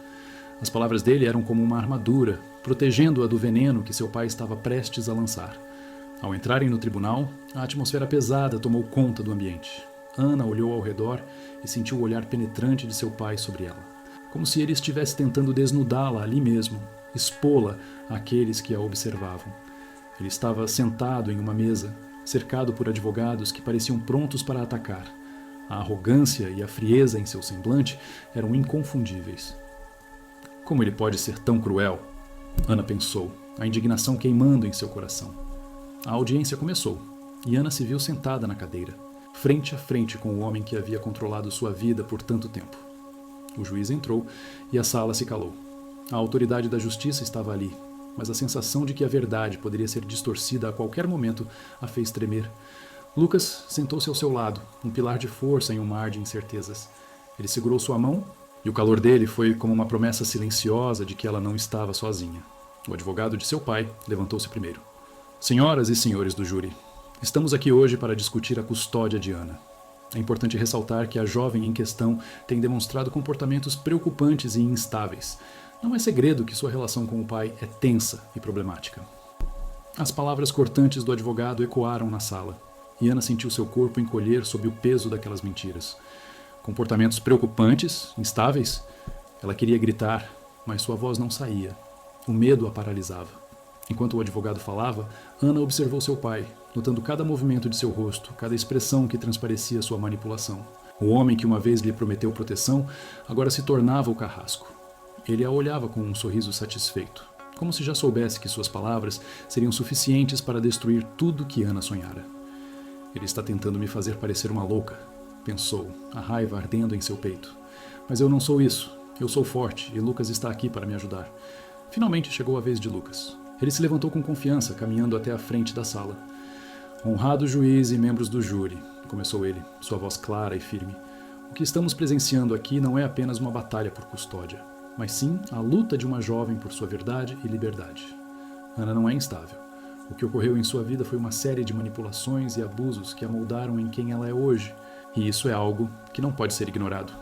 As palavras dele eram como uma armadura, protegendo-a do veneno que seu pai estava prestes a lançar. Ao entrarem no tribunal, a atmosfera pesada tomou conta do ambiente. Ana olhou ao redor e sentiu o olhar penetrante de seu pai sobre ela, como se ele estivesse tentando desnudá-la ali mesmo, expô-la àqueles que a observavam. Ele estava sentado em uma mesa, cercado por advogados que pareciam prontos para atacar. A arrogância e a frieza em seu semblante eram inconfundíveis. Como ele pode ser tão cruel? Ana pensou, a indignação queimando em seu coração. A audiência começou, e Ana se viu sentada na cadeira, frente a frente com o homem que havia controlado sua vida por tanto tempo. O juiz entrou e a sala se calou. A autoridade da justiça estava ali, mas a sensação de que a verdade poderia ser distorcida a qualquer momento a fez tremer. Lucas sentou-se ao seu lado, um pilar de força em um mar de incertezas. Ele segurou sua mão e o calor dele foi como uma promessa silenciosa de que ela não estava sozinha. O advogado de seu pai levantou-se primeiro. Senhoras e senhores do júri, estamos aqui hoje para discutir a custódia de Ana. É importante ressaltar que a jovem em questão tem demonstrado comportamentos preocupantes e instáveis. Não é segredo que sua relação com o pai é tensa e problemática. As palavras cortantes do advogado ecoaram na sala, e Ana sentiu seu corpo encolher sob o peso daquelas mentiras. Comportamentos preocupantes, instáveis? Ela queria gritar, mas sua voz não saía. O medo a paralisava. Enquanto o advogado falava, Ana observou seu pai, notando cada movimento de seu rosto, cada expressão que transparecia sua manipulação. O homem que uma vez lhe prometeu proteção, agora se tornava o carrasco. Ele a olhava com um sorriso satisfeito, como se já soubesse que suas palavras seriam suficientes para destruir tudo que Ana sonhara. Ele está tentando me fazer parecer uma louca, pensou, a raiva ardendo em seu peito. Mas eu não sou isso. Eu sou forte e Lucas está aqui para me ajudar. Finalmente chegou a vez de Lucas. Ele se levantou com confiança, caminhando até a frente da sala. Honrado juiz e membros do júri, começou ele, sua voz clara e firme. O que estamos presenciando aqui não é apenas uma batalha por custódia, mas sim a luta de uma jovem por sua verdade e liberdade. Ana não é instável. O que ocorreu em sua vida foi uma série de manipulações e abusos que a moldaram em quem ela é hoje, e isso é algo que não pode ser ignorado.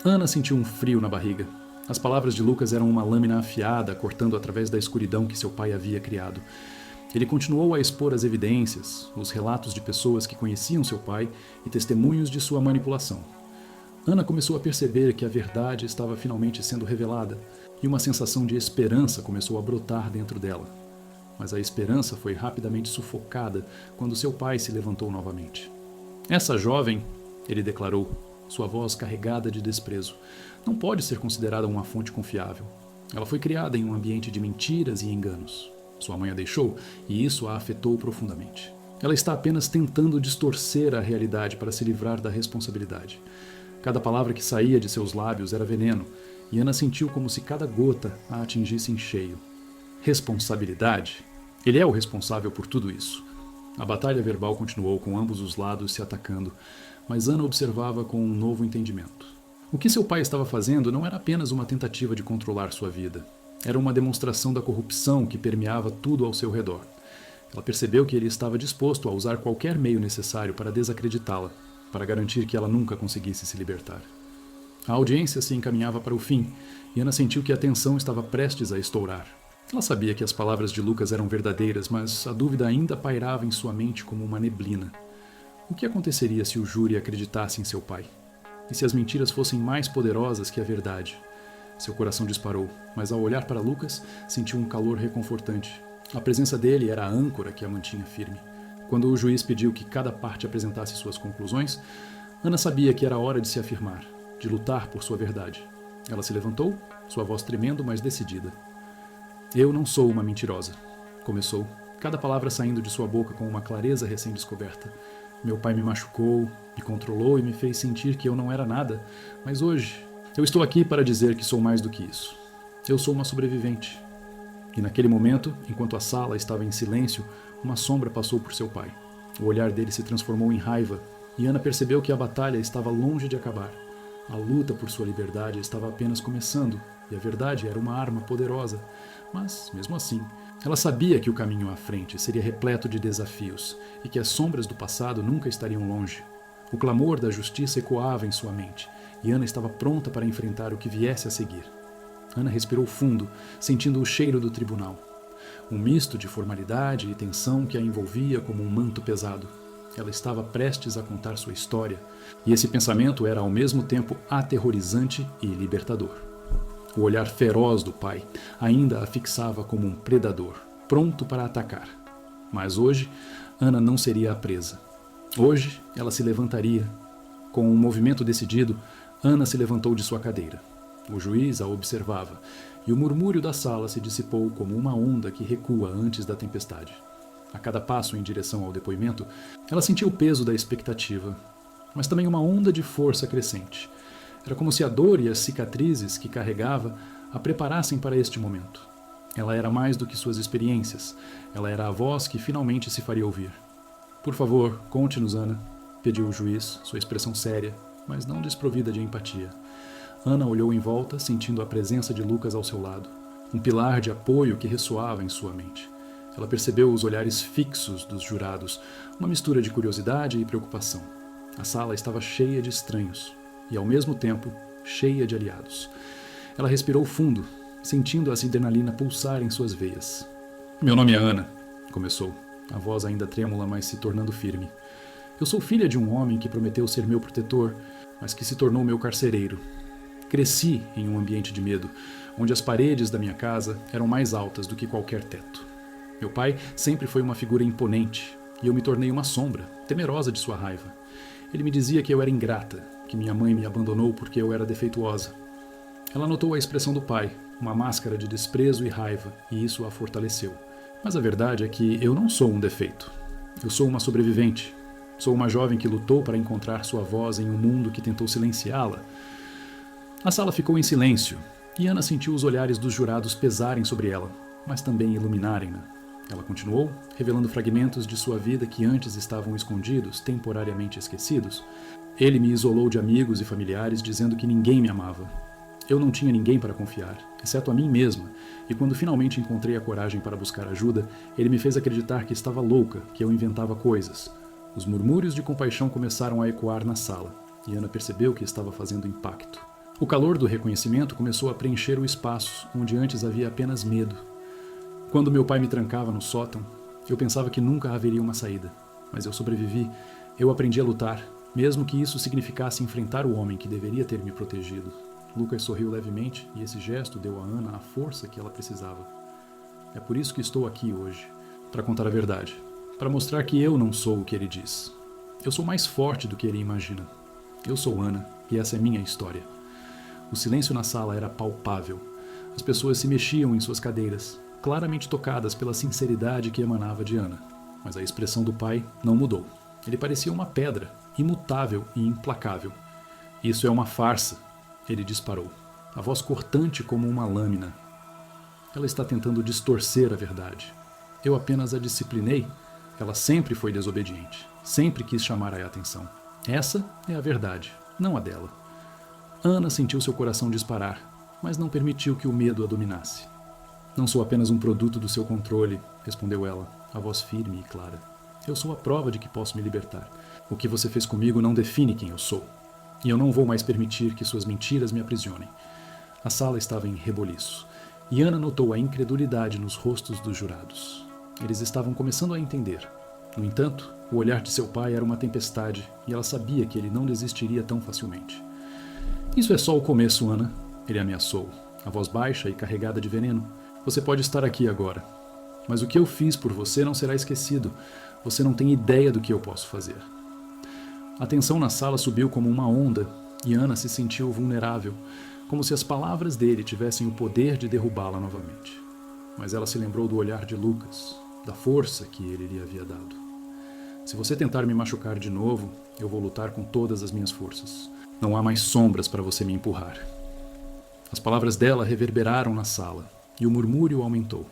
Ana sentiu um frio na barriga. As palavras de Lucas eram uma lâmina afiada, cortando através da escuridão que seu pai havia criado. Ele continuou a expor as evidências, os relatos de pessoas que conheciam seu pai e testemunhos de sua manipulação. Ana começou a perceber que a verdade estava finalmente sendo revelada, e uma sensação de esperança começou a brotar dentro dela. Mas a esperança foi rapidamente sufocada quando seu pai se levantou novamente. Essa jovem, ele declarou, sua voz carregada de desprezo, não pode ser considerada uma fonte confiável. Ela foi criada em um ambiente de mentiras e enganos. Sua mãe a deixou e isso a afetou profundamente. Ela está apenas tentando distorcer a realidade para se livrar da responsabilidade. Cada palavra que saía de seus lábios era veneno, e Ana sentiu como se cada gota a atingisse em cheio. Responsabilidade? Ele é o responsável por tudo isso. A batalha verbal continuou com ambos os lados se atacando, mas Ana observava com um novo entendimento. O que seu pai estava fazendo não era apenas uma tentativa de controlar sua vida. Era uma demonstração da corrupção que permeava tudo ao seu redor. Ela percebeu que ele estava disposto a usar qualquer meio necessário para desacreditá-la, para garantir que ela nunca conseguisse se libertar. A audiência se encaminhava para o fim, e Ana sentiu que a tensão estava prestes a estourar. Ela sabia que as palavras de Lucas eram verdadeiras, mas a dúvida ainda pairava em sua mente como uma neblina. O que aconteceria se o júri acreditasse em seu pai? E se as mentiras fossem mais poderosas que a verdade? Seu coração disparou, mas ao olhar para Lucas, sentiu um calor reconfortante. A presença dele era a âncora que a mantinha firme. Quando o juiz pediu que cada parte apresentasse suas conclusões, Ana sabia que era hora de se afirmar, de lutar por sua verdade. Ela se levantou, sua voz tremendo, mas decidida. Eu não sou uma mentirosa, começou, cada palavra saindo de sua boca com uma clareza recém-descoberta. Meu pai me machucou, me controlou e me fez sentir que eu não era nada, mas hoje eu estou aqui para dizer que sou mais do que isso. Eu sou uma sobrevivente. E naquele momento, enquanto a sala estava em silêncio, uma sombra passou por seu pai. O olhar dele se transformou em raiva, e Ana percebeu que a batalha estava longe de acabar. A luta por sua liberdade estava apenas começando, e a verdade era uma arma poderosa. Mas, mesmo assim, ela sabia que o caminho à frente seria repleto de desafios, e que as sombras do passado nunca estariam longe. O clamor da justiça ecoava em sua mente, e Ana estava pronta para enfrentar o que viesse a seguir. Ana respirou fundo, sentindo o cheiro do tribunal. Um misto de formalidade e tensão que a envolvia como um manto pesado. Ela estava prestes a contar sua história, e esse pensamento era ao mesmo tempo aterrorizante e libertador. O olhar feroz do pai ainda a fixava como um predador, pronto para atacar. Mas hoje, Ana não seria a presa. Hoje, ela se levantaria. Com um movimento decidido, Ana se levantou de sua cadeira. O juiz a observava, e o murmúrio da sala se dissipou como uma onda que recua antes da tempestade. A cada passo em direção ao depoimento, ela sentia o peso da expectativa, mas também uma onda de força crescente. Era como se a dor e as cicatrizes que carregava a preparassem para este momento. Ela era mais do que suas experiências, ela era a voz que finalmente se faria ouvir. Por favor, conte-nos, Ana, pediu o juiz, sua expressão séria, mas não desprovida de empatia. Ana olhou em volta, sentindo a presença de Lucas ao seu lado, um pilar de apoio que ressoava em sua mente. Ela percebeu os olhares fixos dos jurados, uma mistura de curiosidade e preocupação. A sala estava cheia de estranhos e, ao mesmo tempo, cheia de aliados. Ela respirou fundo, sentindo a adrenalina pulsar em suas veias. Meu nome é Ana, começou, a voz ainda trêmula, mas se tornando firme. Eu sou filha de um homem que prometeu ser meu protetor, mas que se tornou meu carcereiro. Cresci em um ambiente de medo, onde as paredes da minha casa eram mais altas do que qualquer teto. Meu pai sempre foi uma figura imponente, e eu me tornei uma sombra, temerosa de sua raiva. Ele me dizia que eu era ingrata, que minha mãe me abandonou porque eu era defeituosa. Ela notou a expressão do pai, uma máscara de desprezo e raiva, e isso a fortaleceu. Mas a verdade é que eu não sou um defeito. Eu sou uma sobrevivente. Sou uma jovem que lutou para encontrar sua voz em um mundo que tentou silenciá-la. A sala ficou em silêncio, e Ana sentiu os olhares dos jurados pesarem sobre ela, mas também iluminarem-na. Ela continuou, revelando fragmentos de sua vida que antes estavam escondidos, temporariamente esquecidos. Ele me isolou de amigos e familiares, dizendo que ninguém me amava. Eu não tinha ninguém para confiar, exceto a mim mesma, e quando finalmente encontrei a coragem para buscar ajuda, ele me fez acreditar que estava louca, que eu inventava coisas. Os murmúrios de compaixão começaram a ecoar na sala, e Ana percebeu que estava fazendo impacto. O calor do reconhecimento começou a preencher o espaço, onde antes havia apenas medo. Quando meu pai me trancava no sótão, eu pensava que nunca haveria uma saída. Mas eu sobrevivi, eu aprendi a lutar, mesmo que isso significasse enfrentar o homem que deveria ter me protegido. Lucas sorriu levemente e esse gesto deu a Ana a força que ela precisava. É por isso que estou aqui hoje, para contar a verdade, para mostrar que eu não sou o que ele diz. Eu sou mais forte do que ele imagina. Eu sou Ana, e essa é minha história. O silêncio na sala era palpável. As pessoas se mexiam em suas cadeiras, claramente tocadas pela sinceridade que emanava de Ana. Mas a expressão do pai não mudou. Ele parecia uma pedra, imutável e implacável. Isso é uma farsa, ele disparou, a voz cortante como uma lâmina. Ela está tentando distorcer a verdade. Eu apenas a disciplinei. Ela sempre foi desobediente, sempre quis chamar a atenção. Essa é a verdade, não a dela. Ana sentiu seu coração disparar, mas não permitiu que o medo a dominasse. Não sou apenas um produto do seu controle, respondeu ela, a voz firme e clara. Eu sou a prova de que posso me libertar. O que você fez comigo não define quem eu sou. E eu não vou mais permitir que suas mentiras me aprisionem. A sala estava em reboliço, e Ana notou a incredulidade nos rostos dos jurados. Eles estavam começando a entender. No entanto, o olhar de seu pai era uma tempestade, e ela sabia que ele não desistiria tão facilmente. Isso é só o começo, Ana, ele ameaçou, a voz baixa e carregada de veneno. Você pode estar aqui agora, mas o que eu fiz por você não será esquecido. Você não tem ideia do que eu posso fazer. A tensão na sala subiu como uma onda, e Ana se sentiu vulnerável, como se as palavras dele tivessem o poder de derrubá-la novamente. Mas ela se lembrou do olhar de Lucas, da força que ele lhe havia dado. Se você tentar me machucar de novo, eu vou lutar com todas as minhas forças. Não há mais sombras para você me empurrar. As palavras dela reverberaram na sala, e o murmúrio aumentou.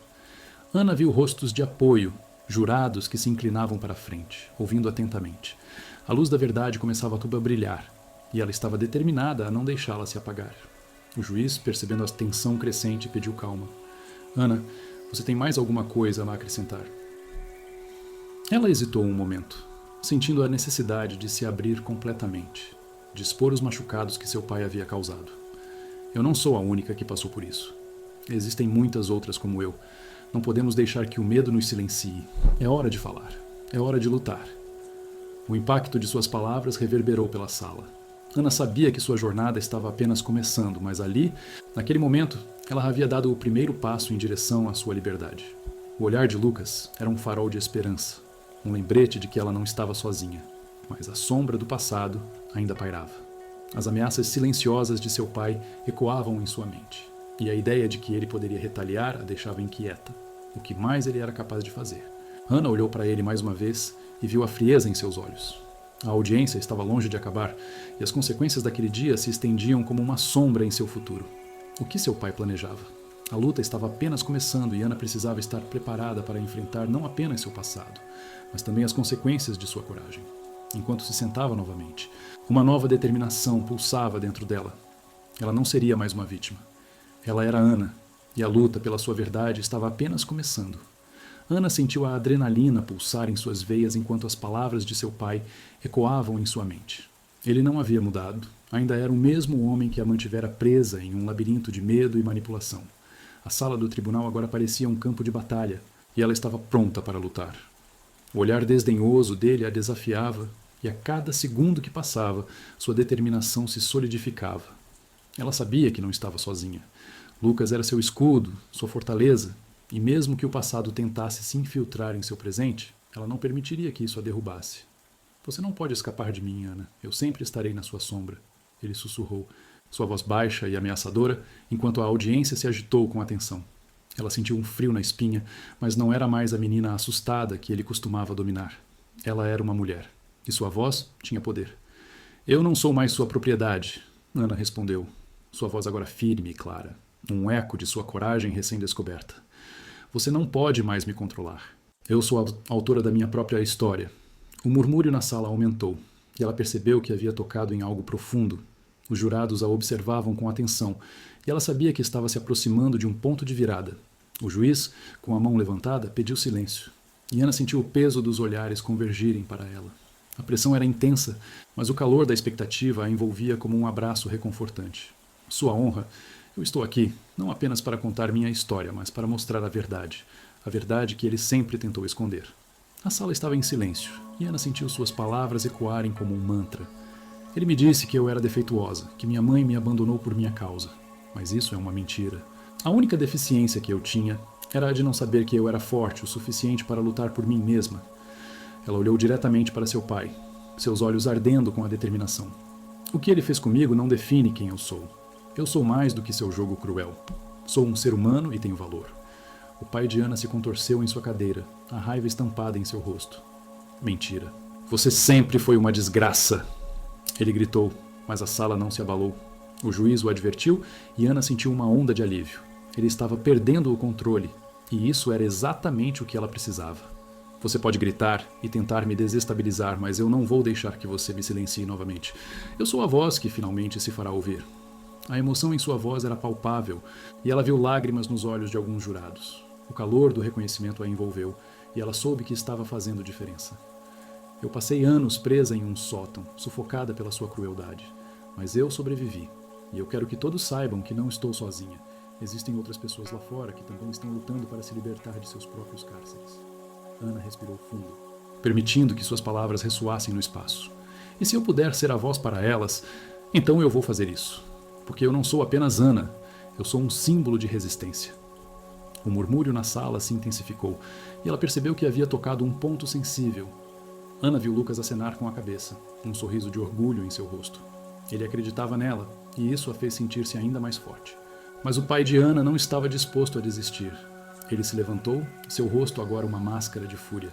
Ana viu rostos de apoio, jurados que se inclinavam para a frente, ouvindo atentamente. A luz da verdade começava a brilhar, e ela estava determinada a não deixá-la se apagar. O juiz, percebendo a tensão crescente, pediu calma. Ana, você tem mais alguma coisa a acrescentar? Ela hesitou um momento, sentindo a necessidade de se abrir completamente, de expor os machucados que seu pai havia causado. Eu não sou a única que passou por isso. Existem muitas outras como eu. Não podemos deixar que o medo nos silencie. É hora de falar. É hora de lutar. O impacto de suas palavras reverberou pela sala. Ana sabia que sua jornada estava apenas começando, mas ali, naquele momento, ela havia dado o primeiro passo em direção à sua liberdade. O olhar de Lucas era um farol de esperança, um lembrete de que ela não estava sozinha, mas a sombra do passado ainda pairava. As ameaças silenciosas de seu pai ecoavam em sua mente, e a ideia de que ele poderia retaliar a deixava inquieta. O que mais ele era capaz de fazer? Ana olhou para ele mais uma vez e viu a frieza em seus olhos. A audiência estava longe de acabar, e as consequências daquele dia se estendiam como uma sombra em seu futuro. O que seu pai planejava? A luta estava apenas começando e Ana precisava estar preparada para enfrentar não apenas seu passado, mas também as consequências de sua coragem. Enquanto se sentava novamente, uma nova determinação pulsava dentro dela. Ela não seria mais uma vítima. Ela era Ana, e a luta pela sua verdade estava apenas começando. Ana sentiu a adrenalina pulsar em suas veias enquanto as palavras de seu pai ecoavam em sua mente. Ele não havia mudado, ainda era o mesmo homem que a mantivera presa em um labirinto de medo e manipulação. A sala do tribunal agora parecia um campo de batalha, e ela estava pronta para lutar. O olhar desdenhoso dele a desafiava, e a cada segundo que passava, sua determinação se solidificava. Ela sabia que não estava sozinha. Lucas era seu escudo, sua fortaleza, e mesmo que o passado tentasse se infiltrar em seu presente, ela não permitiria que isso a derrubasse. Você não pode escapar de mim, Ana. Eu sempre estarei na sua sombra, ele sussurrou, sua voz baixa e ameaçadora, enquanto a audiência se agitou com atenção. Ela sentiu um frio na espinha, mas não era mais a menina assustada que ele costumava dominar. Ela era uma mulher, e sua voz tinha poder. Eu não sou mais sua propriedade, Ana respondeu, sua voz agora firme e clara, um eco de sua coragem recém-descoberta. Você não pode mais me controlar. Eu sou a autora da minha própria história. O murmúrio na sala aumentou, e ela percebeu que havia tocado em algo profundo. Os jurados a observavam com atenção, e ela sabia que estava se aproximando de um ponto de virada. O juiz, com a mão levantada, pediu silêncio, e Ana sentiu o peso dos olhares convergirem para ela. A pressão era intensa, mas o calor da expectativa a envolvia como um abraço reconfortante. Sua honra, eu estou aqui, não apenas para contar minha história, mas para mostrar a verdade que ele sempre tentou esconder. A sala estava em silêncio, e Ana sentiu suas palavras ecoarem como um mantra. Ele me disse que eu era defeituosa, que minha mãe me abandonou por minha causa. Mas isso é uma mentira. A única deficiência que eu tinha era a de não saber que eu era forte o suficiente para lutar por mim mesma. Ela olhou diretamente para seu pai. seus olhos ardendo com a determinação. O que ele fez comigo não define quem eu sou. Eu sou mais do que seu jogo cruel. Sou um ser humano e tenho valor. O pai de Ana se contorceu em sua cadeira, a raiva estampada em seu rosto. Mentira. Você sempre foi uma desgraça! Ele gritou, mas a sala não se abalou. O juiz o advertiu e Ana sentiu uma onda de alívio. Ele estava perdendo o controle, e isso era exatamente o que ela precisava. Você pode gritar e tentar me desestabilizar, mas eu não vou deixar que você me silencie novamente. Eu sou a voz que finalmente se fará ouvir. A emoção em sua voz era palpável, e ela viu lágrimas nos olhos de alguns jurados. O calor do reconhecimento a envolveu, e ela soube que estava fazendo diferença. Eu passei anos presa em um sótão, sufocada pela sua crueldade. Mas eu sobrevivi, e eu quero que todos saibam que não estou sozinha. Existem outras pessoas lá fora que também estão lutando para se libertar de seus próprios cárceres. Ana respirou fundo, permitindo que suas palavras ressoassem no espaço. E se eu puder ser a voz para elas, então eu vou fazer isso. Porque eu não sou apenas Ana, eu sou um símbolo de resistência. O murmúrio na sala se intensificou, e ela percebeu que havia tocado um ponto sensível. Ana viu Lucas acenar com a cabeça, um sorriso de orgulho em seu rosto. Ele acreditava nela, e isso a fez sentir-se ainda mais forte. Mas o pai de Ana não estava disposto a desistir. Ele se levantou, seu rosto agora uma máscara de fúria.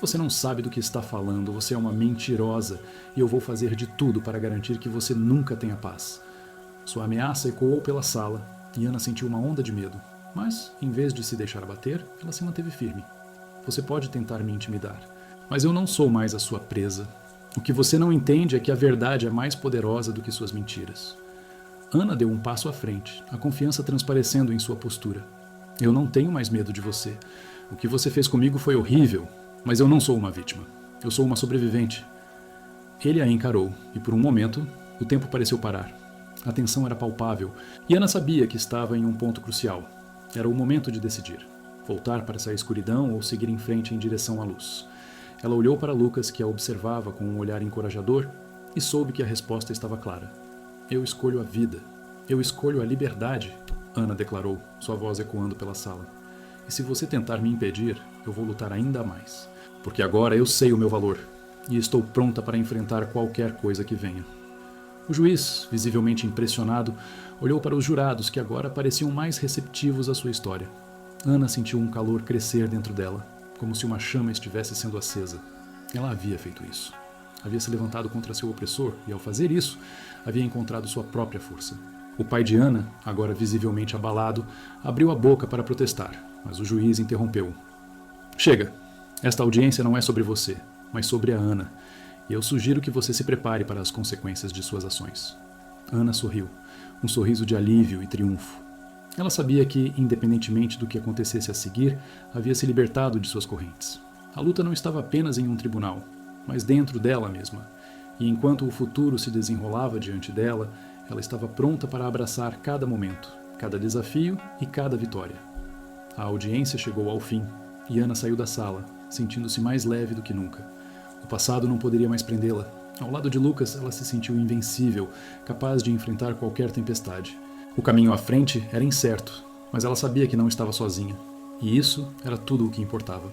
Você não sabe do que está falando, você é uma mentirosa, e eu vou fazer de tudo para garantir que você nunca tenha paz. Sua ameaça ecoou pela sala, e Ana sentiu uma onda de medo. Mas, em vez de se deixar abater, ela se manteve firme. Você pode tentar me intimidar, mas eu não sou mais a sua presa. O que você não entende é que a verdade é mais poderosa do que suas mentiras. Ana deu um passo à frente, a confiança transparecendo em sua postura. Eu não tenho mais medo de você. O que você fez comigo foi horrível, mas eu não sou uma vítima. Eu sou uma sobrevivente. Ele a encarou, e por um momento, o tempo pareceu parar. A tensão era palpável, e Ana sabia que estava em um ponto crucial. Era o momento de decidir. Voltar para essa escuridão ou seguir em frente em direção à luz. Ela olhou para Lucas, que a observava com um olhar encorajador, e soube que a resposta estava clara. Eu escolho a vida. Eu escolho a liberdade, Ana declarou, sua voz ecoando pela sala. E se você tentar me impedir, eu vou lutar ainda mais. Porque agora eu sei o meu valor, e estou pronta para enfrentar qualquer coisa que venha. O juiz, visivelmente impressionado, olhou para os jurados que agora pareciam mais receptivos à sua história. Ana sentiu um calor crescer dentro dela, como se uma chama estivesse sendo acesa. Ela havia feito isso. Havia se levantado contra seu opressor e, ao fazer isso, havia encontrado sua própria força. O pai de Ana, agora visivelmente abalado, abriu a boca para protestar, mas o juiz interrompeu. Chega! Esta audiência não é sobre você, mas sobre a Ana, e eu sugiro que você se prepare para as consequências de suas ações. Ana sorriu, um sorriso de alívio e triunfo. Ela sabia que, independentemente do que acontecesse a seguir, havia se libertado de suas correntes. A luta não estava apenas em um tribunal, mas dentro dela mesma. E enquanto o futuro se desenrolava diante dela, ela estava pronta para abraçar cada momento, cada desafio e cada vitória. A audiência chegou ao fim, e Ana saiu da sala, sentindo-se mais leve do que nunca. O passado não poderia mais prendê-la. Ao lado de Lucas, ela se sentiu invencível, capaz de enfrentar qualquer tempestade. O caminho à frente era incerto, mas ela sabia que não estava sozinha. E isso era tudo o que importava.